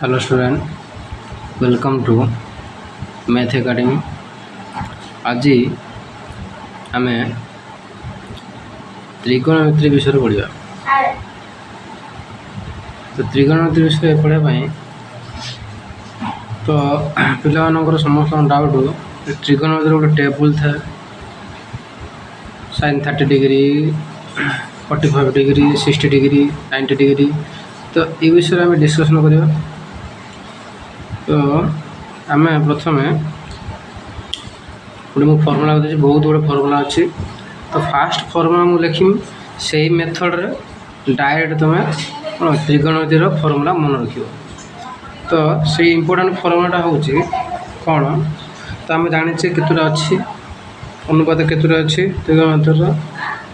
Hello student, welcome to Math Academy. आज आमे त्रिकोणमिति विषय पढ़ा। तो त्रिकोणमिति विषय पढ़ापी तो पिला समस्त डाउट त्रिकोणमिति गोटे टेबुल था sin 30 degree 45 degree 60 degree 90 degree. तो ये विषय आम डिस्कसन करवा। तो आम प्रथम गोटे फर्मुला देती बहुत गुड़े फर्मुला अच्छी। तो फास्ट फर्मुला मुझे लिखी से मेथड रे डायरेक्ट तुम त्रिकोणमितिर फर्मुला मन रख। तो से इम्पोर्टाट फर्मुलाटा हूँ कौन तो आम जाने केतुटा अच्छी अनुपात केतुटा अच्छी त्रिकोणमितिर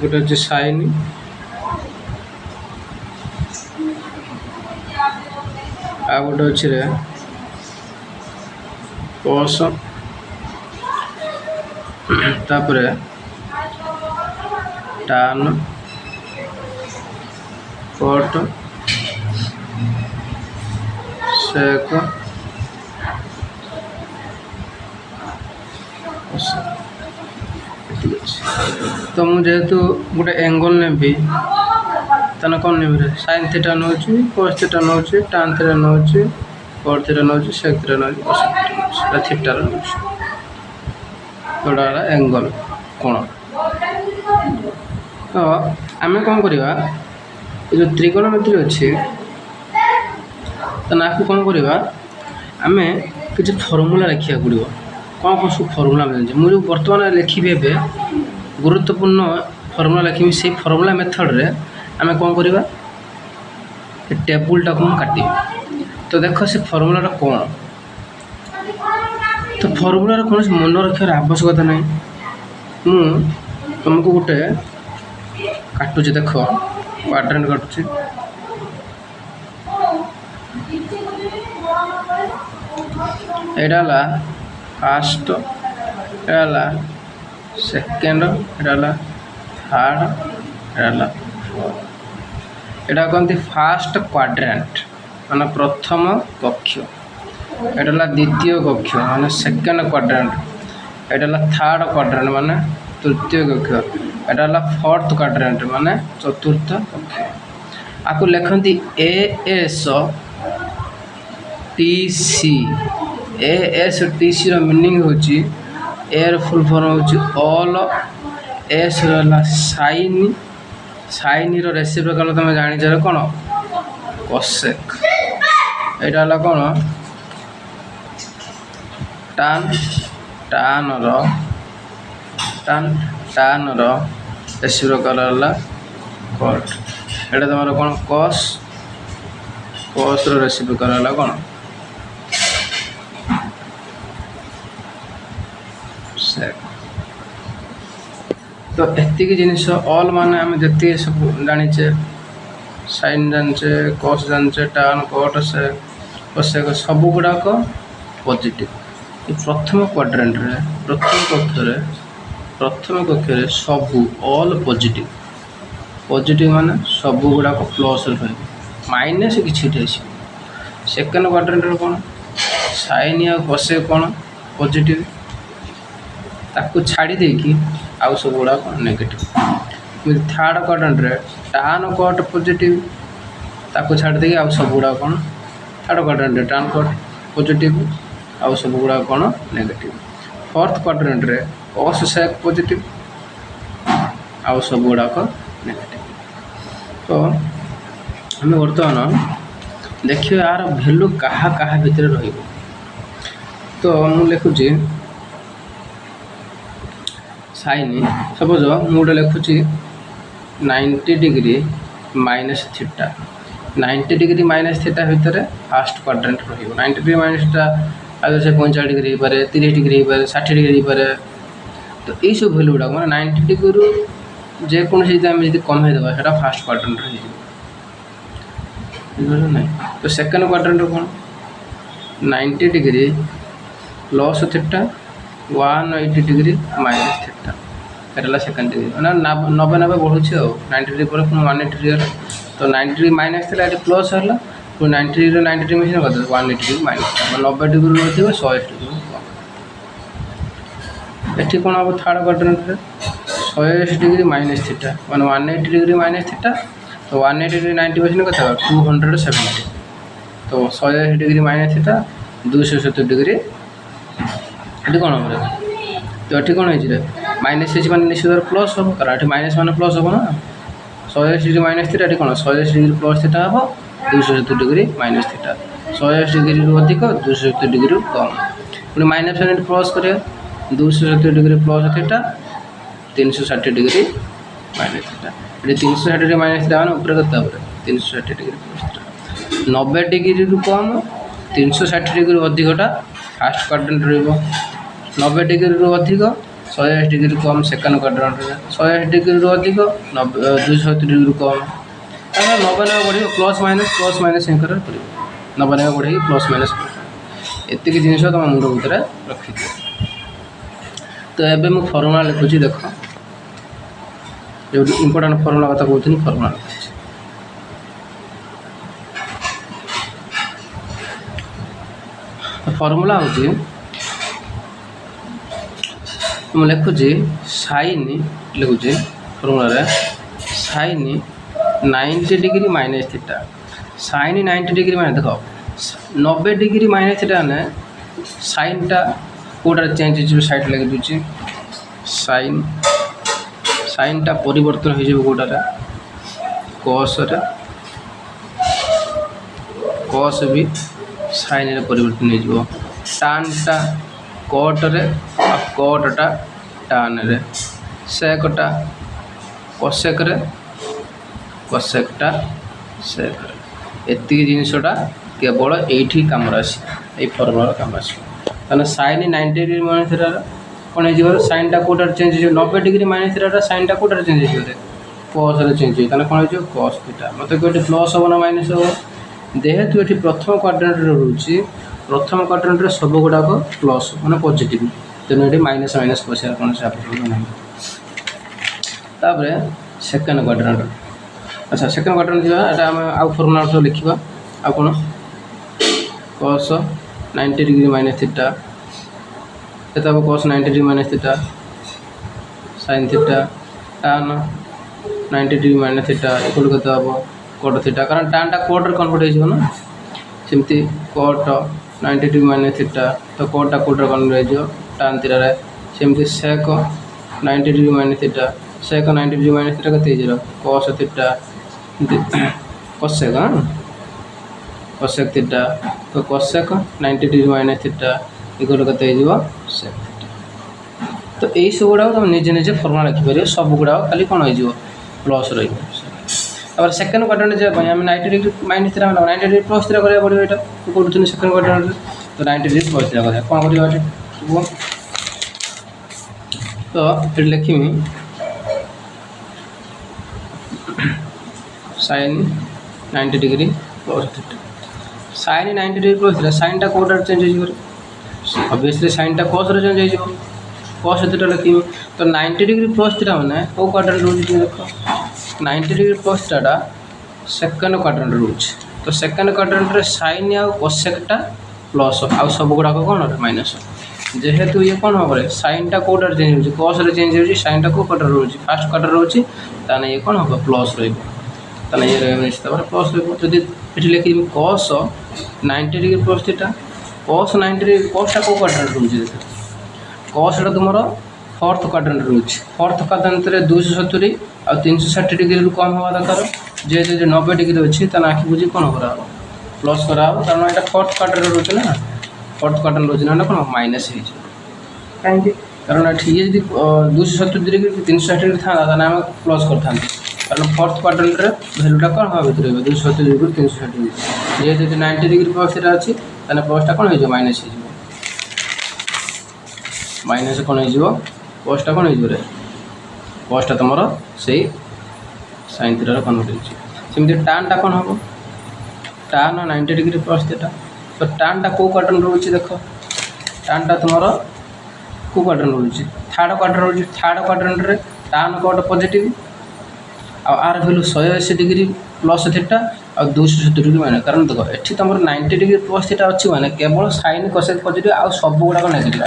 गोटे अच्छे साइन आ गोटे अच्छे कस तापर टान कट सेक तो मुझे जेहेतु गोटे एंगल नेबी तेना कौन नेबी साइन थीटा नौ कस थीटा नौ टान थीटा नौ कट थीटा नौ सेक थीटा नौ थीटा नौ जोड़ा एंगल कोण। तो आम कौन करवा जो त्रिकोणमिति अच्छी तो ना कौन करवा आम किसी फर्मुला लिखा पड़ो कौन कौन सब फर्मुला मिलते मुझे बर्तमान लिखी गुरुत्वपूर्ण फर्मुला लिखी से फर्मुला मेथड रे आम कौन करवा टेबुलटा को काटी। तो देख से फर्मुलाटा कौन तो फर्मुलार कौन मन रखार आवश्यकता ना मु तुमको गोटे काटुची देख क्वाड्रेंट काटुची एटा फास्ट एटा सेकेंड एटा थर्ड एटा फोर्थ एटा कहते फास्ट क्वाड्रेंट माने प्रथम कक्ष एटा द्वितीय कक्ष माने सेकेंड क्वाड्रेंट एटा थर्ड क्वाड्रेंट माने तृतीय कक्ष एटा फोर्थ क्वाड्रेंट माने चतुर्थ कक्ष। आपको लिखती ASTC ASTC रो मीनिंग होची एयर फुल फॉर्म होची ऑल एस रला साइन साइन रो रेसिप्रोकल तुम जानि छ कोन कोसेक एटा ला कोन टान टान रो टान रो रेसिप्रोकल ला कट एटा तमरो कोन कॉस कॉस रो रेसिप्रोकल ला कोन सेक। तो एतिक जिनिस ऑल माने आम जति सब जानिचे साइन जानचे कॉस जानचे टान कट से कोसेक सब गुड़ाक पॉजिटिव। प्रथम क्वाड्रेंट रे प्रथम कक्ष रे सब ऑल पॉजिटिव पॉजिटिव माने सब गुड़ाक प्लस रे माइनस किछि सेकेंड क्वाड्रेंट रे कोन साइन या कोसेक कोन पॉजिटिव ताकू छाड़ी देकी आउ सब गुड़ा नेगेटिव। थर्ड क्वाड्रेंट रे टान कट पॉजिटिव ताकू छाड़ी देकी आउ सब गुड़ा कौन थर्ड क्वाड्रेंट रे टान कट पॉजिटिव आउ सब गुड़ा कौन नेगेटिव। फोर्थ क्वाड्रेंट रे कॉस सेक पॉजिटिव आउ सब गुड़ा को नेगेटिव। तो हमें बर्तमान देखिए यार वैल्यू कहा कहा भितर रहिबो। तो मु लिखुची साइन सपोज मुझे लिखुची 90 degree minus theta 90 degree minus theta भितर फास्ट क्वाड्रेंट रही 90 डिग्री माइनस थीटा आज से 45 डिग्री हो पारे 30 डिग्री हो पारे 60 डिग्री हो पारे। तो यही सब भैल्यू गुड़ा मैं 90 डिग्री जेकोसी आम जी कमे देवा है फास्ट क्वाड्रेंट ना। तो सेकेंड क्वाड्रेंट कौन 90 degree plus theta 180 degree minus theta एटा सेकेंड डिग्री ना 90 90 बढ़ुचे 90 डिग्री पर 180 डिग्री तो 90 डिग्री माइनस थी प्लस है पुणी 90 डिग्री 90 डिग्री मिशन कर 180 डिग्री माइनस 90 डिग्री अधिक 180 डिग्री कम एटी कौन हम थर्ड क्वाड्रेंट रे 180 डिग्री माइनस थीटा माने 180 डिग्री माइनस थीटा तो 180 डिग्री 90% कत 270 तो 180 डिग्री माइनस थीटा 270 डिग्री ये कौन हम तो ये कौन है माइनस मान निश्चित प्लस हम कारण ये माइनस मान प्लस हम ना 180 डिग्री माइनस थीटा ये कौन 180 डिग्री प्लस थीटा हम 270 डिग्री माइनस थीटा 180 डिग्री अधिक 270 डिग्री कम पुणी माइनस मान प्लस करें 270 degree plus theta 360 degree minus theta ये 360 डिग्री माइनस थीटा मान ऊपर कत 360 डिग्री प्लस थीटा 90 डिग्री कम 360 डिग्री अधिकटा फास्ट क्वाड्रेंट रहिबो 90 डिग्री अधिक 180 डिग्री कम सेकंड क्वाड्रेंट रे 180 डिग्री अधिक 270 डिग्री कम 90 बढ़ियो प्लस माइनस इन कर पड़ो 90 बढ़े प्लस माइनस एतिक जिन तुम मुंड भितर रखी तो एबे मु फॉर्मूला लिखुची देख जो इंपोर्टेंट फॉर्मूला कथा कहते फॉर्मूला लिखुची फॉर्मूला होची मुझे लिखुची साइन लिखुची फॉर्मूला रे sine 90 degree minus theta sine 90 degree minus देख 90 डिग्री माइनस थीटा ने साइन टा कोटा चेंज हो साइड लगे दूची साइन साइन टा परिवर्तन हो जाए कोटा कॉस रे कॉस भी साइन रे परिवर्तन हो जाए टान टा कट रे आ कट टा टान रे सेक टा कोसेक रे कोसेक टा सेक रे एति जिनसटा केवल एठी काम राशि ए फॉर्मूला काम राशि ताने साइन 90 डिग्री माइनस थीटा कोन हो साइन टा कोटा चेंज हो 90 डिग्री माइनस थीटा साइन टा कोटा चेंज हो कॉस रे चेंज हो ताने कोन हो कॉस थीटा मते कोठी प्लस हो ना माइनस हो जेहेतु एठी प्रथम क्वाड्रेंट रे रहउची प्रथम क्वाड्रेंट रे सब गुडा को प्लस माने पॉजिटिव तेनो एठी माइनस माइनस कोसे कोन से आवश्यक नाही ताबरे सेकंड क्वाड्रेंट अच्छा सेकंड क्वाड्रेंट दिला एटा हम आ फॉर्मूला तो लिखिबा आ कोन cos 90 डिग्री माइनस थीटा एता cos 90 degree minus theta sin theta tan 90 degree minus theta equal कत हो cot थीटा कारण tan टा cot रे कन्वर्ट हो ना सेमती cot 90 डिग्री माइनस थीटा तो cot टा cot रे कन्वर्ट हो tan थीटा रे सेमती sec 90 degree minus theta sec 90 degree minus theta कत हो cos theta cosec cosec theta तो cosec 90 degree minus theta equal कत हो sec थीटा तो यही सब गुड़ा तुम निजे निजे फॉर्मूला लिखि पारे सब गुड़ा खाली कौन हो प्लस रही सेकंड क्वाड्रेंट जब हम 90 degree minus theta 90 degree plus theta करिया पड़ो एटा कोठुनी सेकंड क्वाड्रेंट तो 90 डिग्री प्लस थीटा करिया कोन करिया एटा तो फिर लिखिमी sin 90 degree plus theta sin 90 degree plus theta sin टा कोटा चेंज हो ऑब्वियसली sin टा cos रे चेंज हो cos थीटा लिखिमी तो 90 डिग्री प्लस थीटा माने ओ क्वाड्रेंट रोज देखो 90 degree plus theta second quadrant रोज तो सेकंड क्वाड्रेंट रे sin आ cosec टा प्लस आ सब गुडा को कोन माइनस जेहेतु ये कौन हम sin टा कोटा चेंज हो cos रे चेंज हो sin टा को क्वाड्रेंट रोज फर्स्ट क्वाड्रेंट रोज ताने ये कौन हम प्लस रहबो ताने ये रहबो निश्चित भाବରେ प्लस रहबो जदी एठी लिखि cos 90 degree plus theta cos 90 degree cos टा को क्वाड्रेंट रोज देखो cos टा तुमरो फोर्थ क्वाड्रेंट रोज फोर्थ क्वाड्रेंट रे 270 और 360 डिग्री रु कम होवा दरकार जे 90 डिग्री अछि ता आखि बुझी कोन करा प्लस करा कारण एटा फोर्थ क्वाड्रेंट रोज ना फोर्थ क्वाड्रेंट रोज ना कोन माइनस हे काहे कारण एठी यदि 270 डिग्री 360 डिग्री था ताना हम प्लस करथान कारण फोर्थ क्वाड्रेंट रे वैल्यू टा कोन होबे रहबे 270 डिग्री 360 डिग्री जे 90 डिग्री प्लस रे अछि ताना प्लस टा कोन हे माइनस हे माइनस कोन हे cos टा कोन हे रे cos टा तमरो सेही sin थीटा रे कन्वर्ट हे सेमति tan टा कोन होबो tan 90 डिग्री प्लस थीटा तो tan टा को क्वाड्रेंट रोची देखो tan टा तमरो को क्वाड्रेंट रोची थर्ड क्वाड्रेंट रोची थर्ड क्वाड्रेंट रे tan कोट पॉजिटिव आ आर वैल्यू 180 डिग्री प्लस थीटा ଆଉ 270 डिग्री माइनस कारण देख ये तुम 90 डिग्री प्लस थीटा अच्छी मैंने केवल साइन कोसेक पॉजिटिव आउ सब गुड़ाक नेगेटिव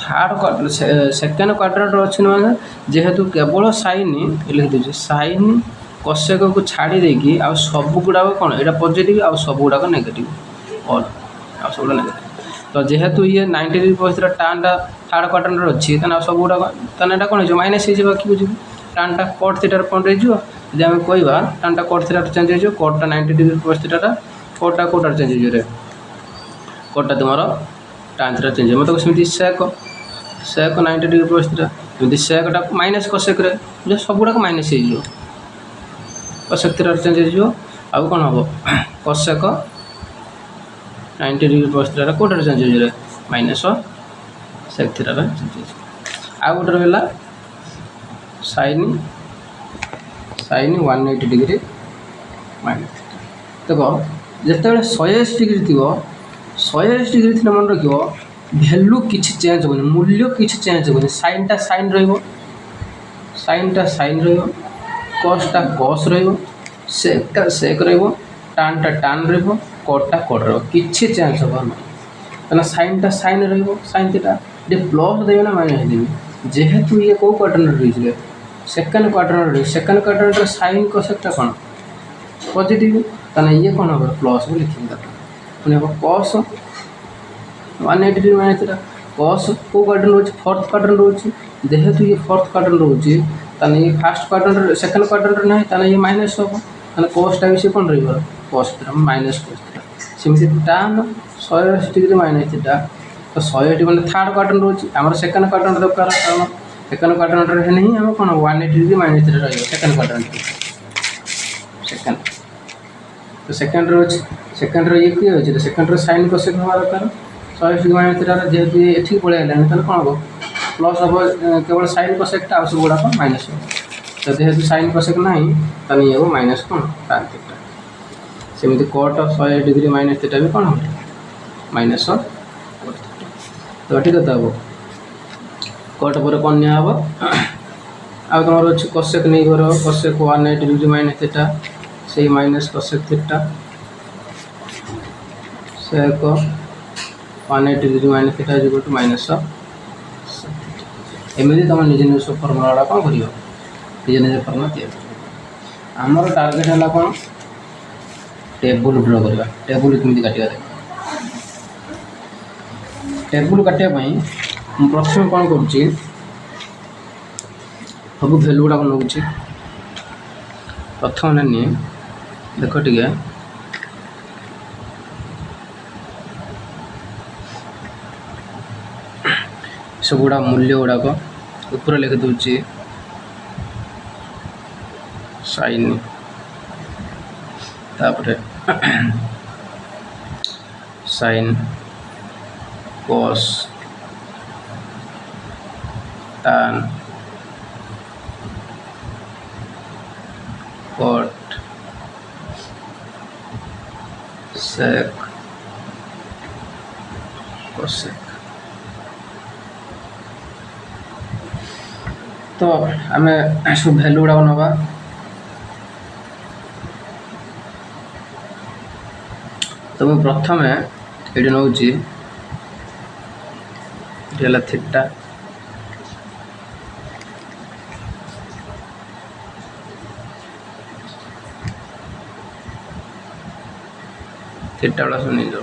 थर्ड सेकेंड क्वाड्रेंट अच्छी मैंने जेहेतु केवल साइन लिखी दूसरी साइन कोसेक को छाड़ी देकी आउ सब गुड़ाक कौन यहाँ पॉजिटिव आउ सब गुड़ाक नेगेटिव ऑल आउ सब नेगेटिव तो जेहेतु ये 90 डिग्री प्लस थीटा टानटा थर्ड क्वाड्रेंट अच्छी ताना सब गुड़ाक ताना कौन हो माइनस हो कि बुझे टानटा कट थीटार पॉइंट हो जब आम कहवा टानटा कट थीटा चेंज हो कटटा 90 डिग्री प्लस थीटा कटटा कौटार चेंज हो कटटा तुम टान थीटा चेंज हो मतलब सेमती सेक 90 डिग्री प्लस थीटा जमी सेकटा माइनस कसेक जो सब गुड़ाक माइनस हो कसेक थीटार चेंज हो आउ कौन हम कसेक 90 डिग्री प्लस थीटा कौटार चेंज हो माइनस सेक थीटार चेंज हो आउ गोटे रहा साइन 180 डिग्री माइनस देख जिते 180 डिग्री थी 180 डिग्री थी मन रख भैल्यू किसी चेंज होनी मूल्य किसी चेंज होनी साइनटा साइन रहीटा साइन रसटा कस रेकटा सेक टानटा टान रटा कट रही चेंज हम ना साइनटा साइन रइन थीटा ये प्लस देवे ना माइनस देवी जेहेतु ये कौ क्वाड्रेंट रही सेकेंड क्वाड्रेंट साइन कोसेकटा कौन पॉजिटिव ताना ये कौन हम प्लस भी लिखी पुणी हम कस 180 डिग्री माइनस थीटा कस कौ क्वाड्रेंट रोचे फोर्थ क्वाड्रेंट रोचे जेहेतु ये फोर्थ क्वाड्रेंट रोचे ताना ये फर्स्ट क्वाड्रेंट सेकेंड क्वाड्रेंट ना ताना ये माइनस हम ताना कसटा भी से कौन रही cos theta minus cos theta सेमती टान 180 डिग्री माइनस थीटा तो 180 मैंने थर्ड क्वाड्रेंट रोचे आम सेकेंड क्वाड्रेंट दरकार कारण सेकेंड क्वाड्रेंट है नहीं आम कौन 180 डिग्री माइनस थीटा रही सेकेंड क्वाड्रेंट सेकेंड तो सेकेंड रोचे सेकेंड ये किए अच्छे सेकेंड साइन कोसेक हवा दरकार 180 डिग्री माइनस थीटा जेहेतु ये पलि आने कौन हम प्लस हम केवल साइन कोसेकटा आउ सब गुड़ाक माइनस हो तो जेहेतु साइन कोसेक ना तो ये हम माइनस कौन टान थीटा सेमती कट 180 डिग्री माइनस थीटा भी कौन हम माइनस तो ठीक है हम कट पर कौन निब आ तुम अच्छे कसेक नहीं कर कसेक 180 डिग्री माइनस थीटा से minus cosec theta sec 180 degree minus theta is equal to minus एमती तुम निजे निज फर्मुला गुड़ा कौन कर निजे निजे फर्मुला तैयार आमर टार्गेट है कौन टेबुल ड्र करवा टेबुल केमी काटा टेबुल काटापी प्रथम कौन कर सब भैल्यू गुड़ा नौची प्रथम नानी देख टे सब गुड़ा मूल्य गुड़ाक ऊपर लिखि दूची साइन तापरे साइन कॉस टान कट सेक कोसेक तो आम सब भैल्यू गुड़ा नवा तो मैं प्रथम ये नौ थीटा थीटा गुड़ा सब नहीं जाओ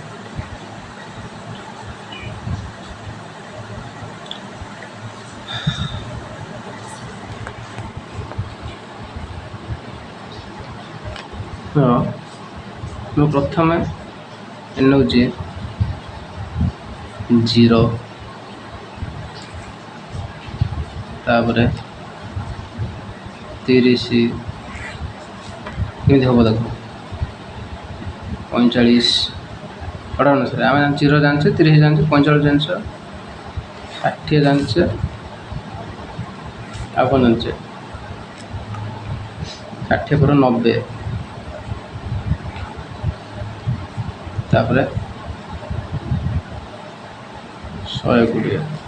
मैं प्रथम नौ 0 तापरे 30 केमी हम देख 45 अठार अनुसार आम 0 जानचे 30 जानचे 45 जानचे 60 जानचे आ कौन जानचे 60 पर 90 तापरे 120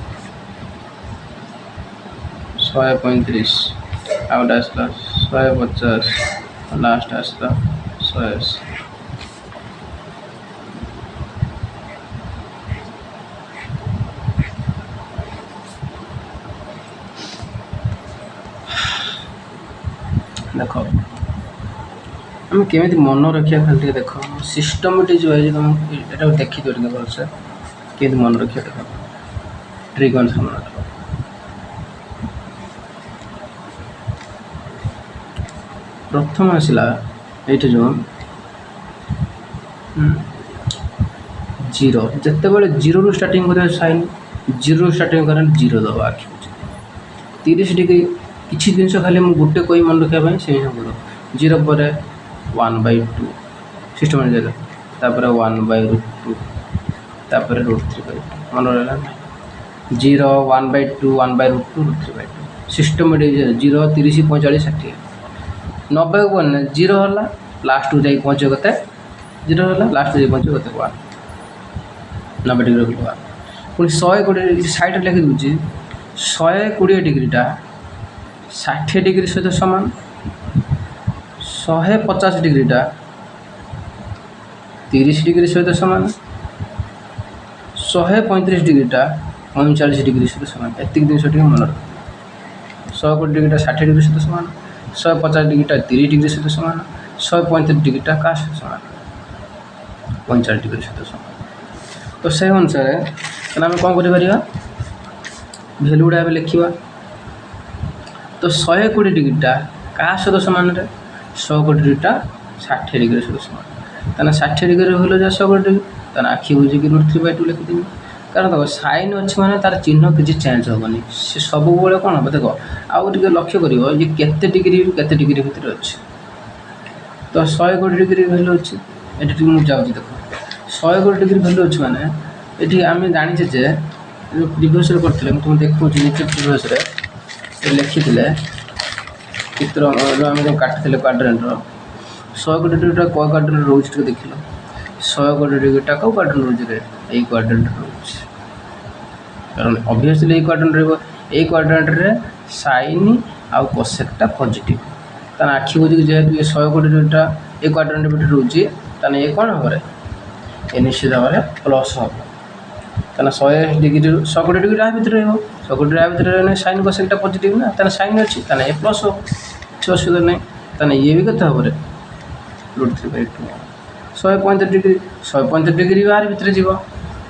135 आउट आसला 150 लास्ट आसला 180। देख आम केमी मन रखा खाली देख सिस्टमेटिक वाइज तुम देखी दो भलसे केमी मन रखा देख ट्रिगन सामने प्रथम आसला ये जो जीरो जिते बड़े जीरो रू स्टार्टिंग कर साइन जीरो स्टार्टिंग कर जीरो दबा 30 डिग्री किसी जिन खाली मुझे गोटे कोई मन रखापी से जीरो पर 1/2 सिस्टम तापर 1/√2 तापर √3/2 मन रहा जीरो 1/2 1/√2 √3/2 सिस्टम जीरो 30 45 60 90 को बोलने जीरो है लास्ट को जाए पहुँचे कते जीरो है लास्ट जाए पहुँचे कते 1 90 डिग्री को 1 पुणी 120 साइड लिखि दूसरी 120 डिग्रीटा 60 डिग्री सहित सामान 150 डिग्रीटा 30 डिग्री सहित सामान 135 डिग्रीटा 39 डिग्री सहित सामान एतिक जिन मन रख 120 डिग्रीटा 60 डिग्री सहित सामान 150 डिग्रीटा 30 डिग्री सहित सामान 135 डिग्रीटा का सामान 45 डिग्री सहित सामान। तो से अनुसार आम कौन कर भैल्यू गुड़ा लिखा तो 120 डिग्रीटा क्या सहित सामान 120 डिग्रीटा 60 डिग्री सहित सामान तेना 60 डिग्री भैल्यू जा 120 डिग्री तेना आखि बुझे √3/2 लिखिदेवी कारण देख साइन अच्छे मैंने तार चिन्ह किसी चेंज हेनी सी सब बड़े कौन हम देख आउ टे लक्ष्य कर ये केते डिग्री केते डिग्री भितर अच्छे तो 120 डिग्री भैल्यू अच्छे ये मुझे जाऊँगी देख 120 डिग्री भैल्यू अच्छे मैंने ये आम जाचे जे जो प्रिवियस करते तुम देखो नीचे प्रिवियस लिखी चित्र जो आम जो काटी क्वाड्रेंटर 120 डिग्रीटा कौ क्वाड्रेंट रोज देख लो 120 डिग्रीटा कौ क्वाड्रेंट रोज यही क्वाड्रेंट रोज कारण ऑब्वियसली यही क्वाड्रेंट रही क्वाड्रेंट साइन आउ कोसेकटा पॉजिटिव तार आखि बुझे जेहेतु ये 120 डिग्रीटा ये क्वाड्रेंट भितर रोचे ताने ये कौन हम ये निश्चित भाव में प्लस हम ताना 100 डिग्री 120 डिग्री भितर रहा 120 डिग्री भितर रहने साइन कोसेकटा पॉजिटिव ना ताना साइन अच्छी ताना ये प्लस हो किसी असुविधा नहीं ताना ये भी कत हम √3/2 135 डिग्री 135 डिग्री बाहर भितर जीव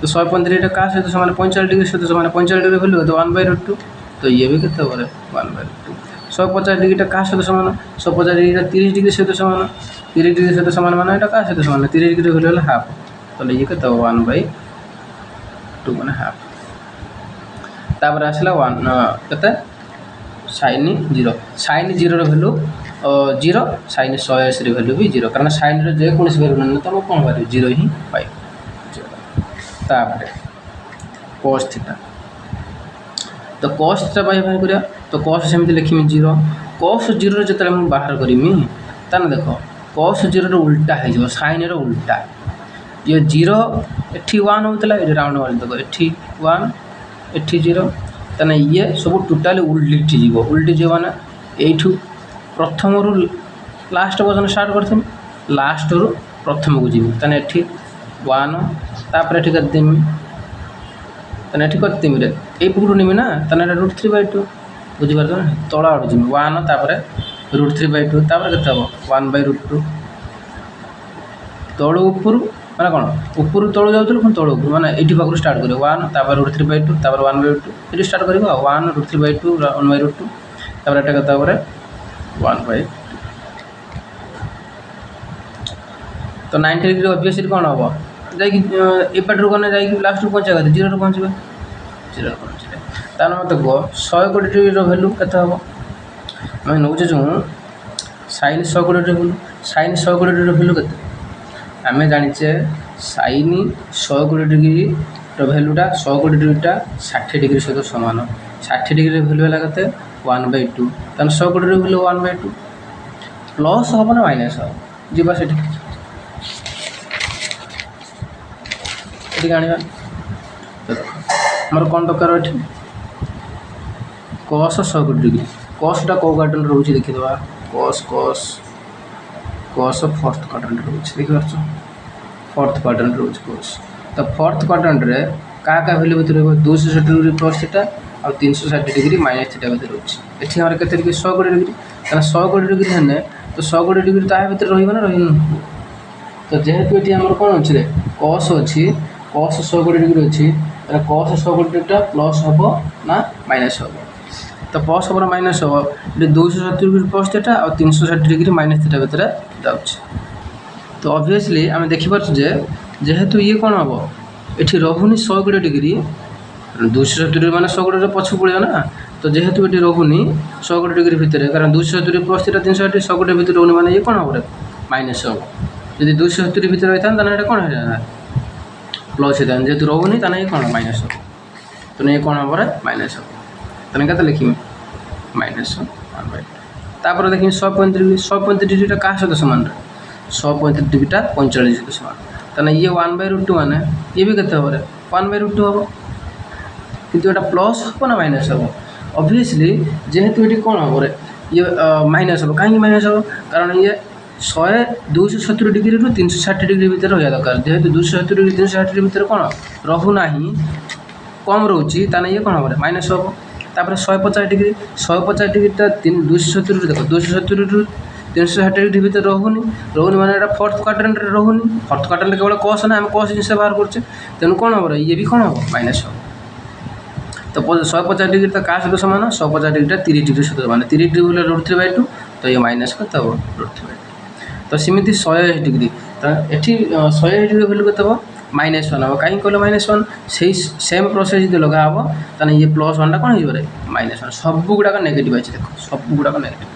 तो 135 क्या सहित सामान 45 डिग्री सहित सामान 45 डिग्री भैल्यू तो 1/√2 तो ये भी कत 1/2 150 डिग्रीटा क्या सहित सामान 150 डिग्रीटा 30 डिग्री सहित सामान 30 डिग्री सहित सामान मान यहाँ क्या सहित सामान 30 डिग्री भैल्यू हाफ तो ये कत 1/2 मैंने हाफ तापर आसला 1 के sine zero value zero sine 180 value भी जीरो कारण साइन जेकोसी भैल्यू ना तुम कौन पार जीरो ही पाइब तापर cos थीटा तो cos थीटा बाहर करिया तो cos सेमती लिखिमी जीरो cos जीरो जो बाहर करमी ताने देख cos जीरो उल्टा हो साइन उल्टा ये जीरो एठी 1 होता है राउंड वाले देख एठी 1 एठी जीरो ताने ये सब टोटाली उल्टी जीव उल्टी जीव ना यू प्रथम रु लास्ट वर्जन स्टार्ट करथि लास्ट रु प्रथम को जीवी ताने एठी 1 तापर एठी करदेमी ताने एठी करदेमी रे ए पुरु निमी ना ताने √3/2 बुझी पारछ ना तळा आडू जीवी 1 तापर √3/2 तापर केते हबो 1/√2 तळु ऊपर माने कोन ऊपर तळु जाउथल कोन तळु ऊपर माने एठी पाखरु स्टार्ट करियो 1 तापर √3/2 तापर 1/2 एठी स्टार्ट करियो 1 √3/2 1/2 तापर एटा केते हबो रे 1/2 तो 90 डिग्री ऑब्वियसली कौन हम जापटू गने लास्ट पहुँचा गए जीरो पहुँचे जीरो पहुँचे तार मत कह 120 डिग्री भैल्यू केते हम मैं नौचे जो sine 120 degree sine 120 degree value के आम जाचे साइन 120 डिग्री भैल्यूटा 120 डिग्रीटा 60 डिग्री सहित सामान 60 डिग्री भैल्यू है के 1/2 तेना 120 डिग्री भैल्यू 1/2 प्लस हम ना माइनस हम जीवा से आने मोर कौन दरकार ये cos 120 डिग्री cosटा कौ क्वाड्रेंट रोचे देखीद cos cos cos fourth quadrant रोच देखिए फोर्थ क्वाड्रेंट रोच cos तो फोर्थ क्वाड्रेंट रे का वैल्यू भीतर रही 260 डिग्री प्लस थीटा और 360 डिग्री माइनस थीटा भीतर रोच एठी हमर केते डिग्री 120 डिग्री कारण 120 डिग्री हेने तो 120 डिग्री ता भीतर रहिबो ना रहिबो तो जेहेतु एठी हमर कोन अछि रे cos अछि cos 120 डिग्री अछि त cos 120 डिग्री प्लस हबो ना माइनस हबो तो प्लस हबो माइनस हबो ये 270 डिग्री प्लस थीटा और 360 डिग्री माइनस थीटा भीतर जाउछ तो ऑब्वियसली आम देखि परछु जे जेहेतु ये कोन हबो एठी रहुनी 120 डिग्री 270 डिग्री माने 120 रे पछ पड़ियो ना तो जेहेतु एठी रहुनी 120 डिग्री भीतर कारण 270 डिग्री प्लस थीटा 360 120 भीतर रहुनी माने ये कोन हबो रे माइनस हबो यदि 270 डिग्री भीतर रहितान तने एटा कोन हेता प्लस हेता जेहेतु रहुनी तने ये कोन माइनस हबो तो ये कोन हबो रे माइनस हबो तने केते लिखिमे माइनस 1/2 तापर देखिमे 135 डिग्री टा का सहित समान रे 135 डिग्री टा 45 सहित समान तने ये 1/√2 माने ये भी केते हबो रे 1/√2 हबो किंतु एटा प्लस हबो ना माइनस हबो ऑब्वियसली जेहेतु एटी कोन हबो रे ये माइनस हबो काहे माइनस हबो कारण ये 270 डिग्री रु 360 डिग्री भीतर रहया दरकार जेहेतु 270 डिग्री 360 डिग्री भीतर कोन रहू नाही कम रहउची ताने ये कोन हबो रे माइनस हबो तापर 150 डिग्री ता 270 रु देखो 270 रु 360 डिग्री भीतर रहूनी माने एटा फोर्थ क्वाड्रेंट रे रहूनी फोर्थ क्वाड्रेंट केवल cos ना हम cos जिनस बाहर करछे तेनु कोन हबो रे ये भी कोन हबो माइनस हबो तो 150 डिग्री ता का सहित समान 150 डिग्री ता 30 डिग्री सहित समान 30 डिग्री बोले √3/2 तो ये माइनस कत हबो √3/2 तो सिमिति 180 डिग्री तो एठी 180 डिग्री वैल्यू कत हबो -1 हबो काई कहलो -1 सेही सेम प्रोसेस जे लगा हबो तने ये +1 टा कोन हिजो रे -1 सब गुडा का नेगेटिव अछि देखो सब गुडा का नेगेटिव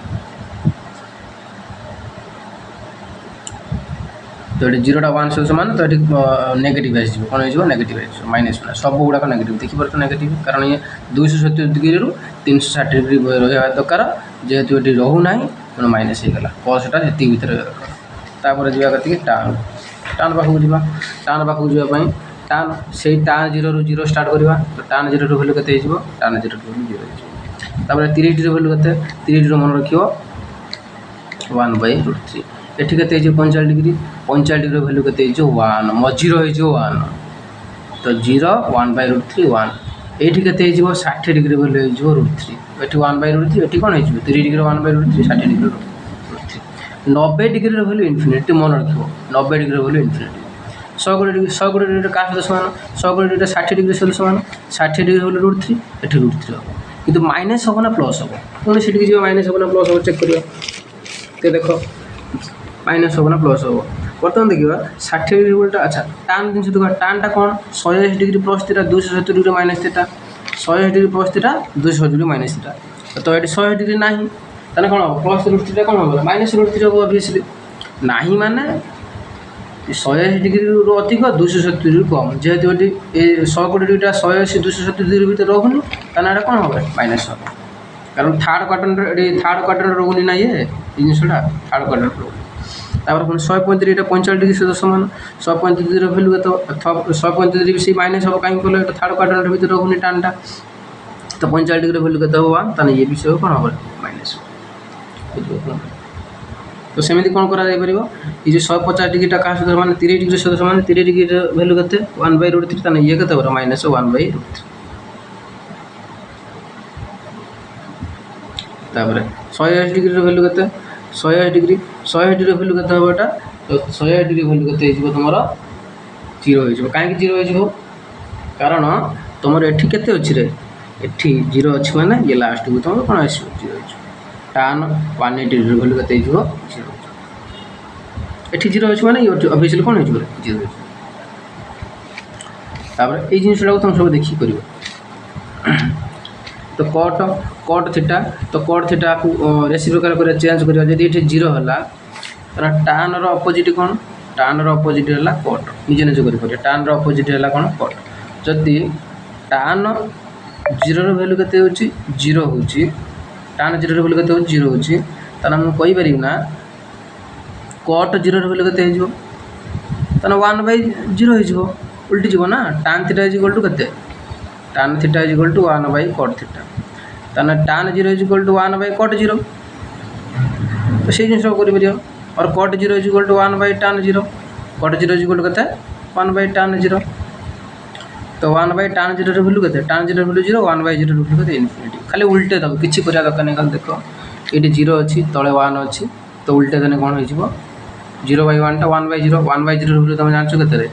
तो ये 0 टा 1 से समान तो ये नेगेटिव आसी कोन हिजो नेगेटिव आसी -1 सब गुडा का नेगेटिव देखि परतो नेगेटिव कारण ये 270 डिग्री रु 360 डिग्री रहया दरकार जेहेतु एटी रहू नाही तो माइनस हे गला cos टा हेती भीतर दरकार तापर जिबा कति tan बाखु जिबा tan बाखु जिबा पई tan से tan 0 रु 0 स्टार्ट करबा तो tan 0 रु वैल्यू कते हिजबो tan 0 रु 0 हिजबो तापर 30 डिग्री वैल्यू कते 30 डिग्री मन रखियो 1/√3 एठी कते हिजो 45 डिग्री वैल्यू कते हिजो 1 मझिरो हिजो 1 तो 0 1/√3 1 एठी कते हिजो 60 डिग्री वैल्यू हिजो √3 एठी 1/√3 एठी कोन हिजो 30 degree 1/√3 60 degree √3 90 degree value infinity मन रखियो 90 डिग्री वैल्यू इन्फिनिटी 120 डिग्री का सहित समान 120 डिग्री 60 डिग्री सहित समान 60 डिग्री वैल्यू √3 एठी √3 हो किंतु माइनस हो ना प्लस हो पुणी सेठी जो माइनस हो ना प्लस हो चेक करियो ते देखो माइनस हो ना प्लस हो बर्तमान देखिबा 60 डिग्री वोल्ट अच्छा tan दिन से देखो tan टा कोन 180 degree plus theta 270 degree minus theta 180 degree plus theta 270 degree minus theta तो एटी 180 डिग्री नाही तने कोन प्लस √3 कोन हो माइनस √3 हो ऑब्वियसली नाही माने 180 डिग्री रु अधिक 270 डिग्री कम जेहेतु एटी 120 डिग्री टा 180 270 डिग्री भीतर रहउनी तने एटा कोन हो माइनस हो कारण थर्ड क्वाड्रेंट रहउनी ना ये जिनसडा थर्ड क्वाड्रेंट रहउनी तापर पुणी 135 टा 45 डिग्री से समान 135 डिग्री रो वैल्यू तो अथवा 135 डिग्री से माइनस हो काई कोले एटा थर्ड क्वाड्रेंट भीतर रहउनी tan टा तो 45 डिग्री वैल्यू कत हो तने ये विषय कोन हो माइनस तो सेमिति कोन करा जाय परिबो ई जे 150 डिग्री टा का से माने 30 डिग्री से समान 30 डिग्री वैल्यू कते 1/√3 तने ये कते हो -1/√3 तापर 180 डिग्री वैल्यू कते 180 डिग्री वैल्यू कते हो एटा तो 180 डिग्री वैल्यू कते हिजबो तमरो 0 हिजबो काहे कि 0 हिजबो कारण तमरो एठी कते अछि रे एठी 0 अछि माने ये लास्ट को तमरो कोन आसी 0 हिजबो tan 180 डिग्री वैल्यू कते हिजबो 0 एठी 0 अछि माने ये ऑब्वियसली कोन हिजबो 0 हिजबो तापर ए जिनिसटा को तुम सब देखि करियो तो cot थीटा तो cot थीटा को रेसिप्रोकल कर चेंज करियो जदि एठी 0 होला तर tan रो अपोजिट कोन tan रो अपोजिट होला cot निजे निजे करि परियो tan रो अपोजिट होला कोन cot जदि tan 0 रो वैल्यू कते होची 0 होची tan 0 रो वैल्यू कते होची 0 होची तने हम कहि परिबो ना cot 0 रो वैल्यू कते हिजबो तने 1/0 हिजबो उल्टी जीवो ना tan theta is equal to कते tan theta is equal to 1/cot theta तने tan 0 is equal to 1/cot 0 तो से जिन सब करि परियो और cot 0 is equal to 1 by tan 0 cot 0 is equal to केते 1 बाई tan 0 तो 1 बाई tan 0 रे वैल्यू केते tan 0 वैल्यू 0 1 बाई 0 रे वैल्यू केते इनफिनिटी खाली उल्टे दब किछि करिया दरकार नै खाली देखो एटी 0 अछि तळे 1 अछि तो उल्टे देने कोन होई जिवो 0 बाई 1 टा 1 बाई 0 1 बाई 0 रे वैल्यू तुम जानछो केते रे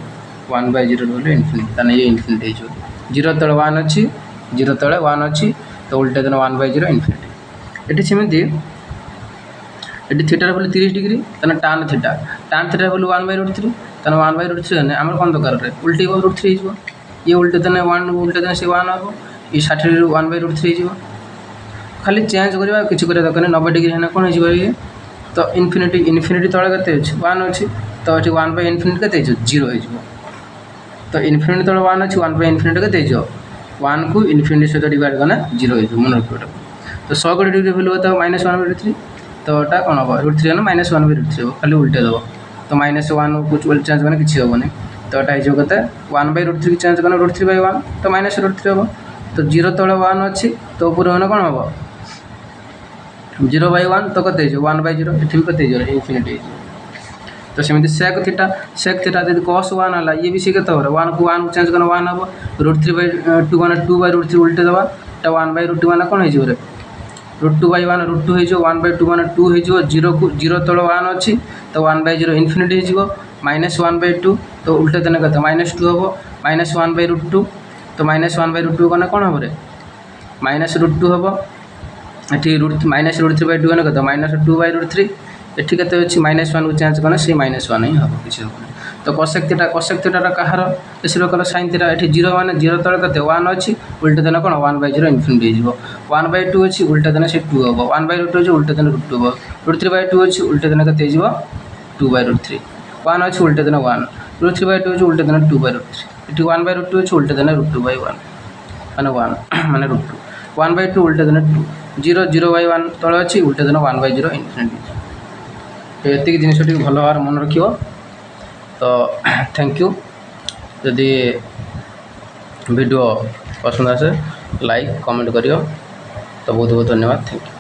1 बाई 0 रे वैल्यू इनफिनिटी तने ये इनफिनिटी जो 0 तळे 1 अछि 0 तळे 1 अछि तो उल्टे देने 1 बाई 0 इनफिनिटी एटी सेमिति एटी थीटा रे वैल्यू 30 डिग्री तने tan थीटा वैल्यू 1 बाई √3 तने 1 बाई √3 ने हमर कोन दरकार रे उल्टी को √3 हिजबो ये उल्टे देने 1 उल्टे देने से 1 हबो ये 60 रे 1 बाई √3 हिजबो खाली चेंज करबा किछि करे दरकार 90 डिग्री हेना कोन हिजबो ये तो इनफिनिटी तळे कते अछि 1 अछि तो एठी 1 बाई इनफिनिटी कते हिजो 0 हिजबो तो इनफिनिटी तळे 1 अछि 1 बाई इनफिनिटी कते हिजो 1 को इनफिनिटी से डिवाइड करना 0 हिजो मन रखियो तो 100 डिग्री वैल्यू होता -1/√3 तो एटा कोन हो √3 ना -1/√3 हो खाली उल्टे दबो तो -1 कुछ उल्टे चेंज करना किछि होबो नै तो एटा हिजो कते 1/√3 की चेंज करना √3/1 तो -√3 होबो तो 0 तळे 1 अछि तो ऊपर होना कोन होबो 0/1 तो कते हिजो 1/0 एठी भी कते हिजो इनफिनिटी तो सेमिति sec थीटा यदि cos 1 हला ये भी से कते हो 1 को 1 चेंज करना 1 हबो √3/2 माने 2/√3 उल्टे दबा ता 1/√2 माने कोन हिजो रे √2/1 √2 हिजो 1/2 माने 2 हिजो 0 को 0 तळे 1 अछि तो 1/0 इनफिनिटी हिजो -1/2 तो उल्टे देने कते -2 हबो -1/√2 तो -1/√2 कोन कोन हबो रे -√2 हबो एठी -√3/2 ने कते -2/√3 एठी कते अछि -1 को चेंज करना से -1 ही हबो किछि हबो तो cosec थीटा रा कहार एसिरो कला sin थीटा एठी 0 माने 0 तळे कते 1 अछि उल्टे देना कोन 1/0 इनफिनिटी हिजबो 1/2 अछि उल्टे देना से 2 हबो 1/√2 अछि उल्टे देना √2 हबो √3/2 अछि उल्टे देना कते हिजबो 2/√3 1 अछि उल्टे देना 1 √3/2 अछि उल्टे देना 2/√3 एठी 1/√2 अछि उल्टे देना √2/1 माने 1 माने √2 1/2 उल्टे देना 2 0/1 तळे अछि उल्टे देना 1/0 इनफिनिटी तो एतिक जिनिस भल भाव मन रखियो तो थैंक यू यदि वीडियो पसंद आसे लाइक कमेंट करियो तो बहुत बहुत धन्यवाद थैंक यू।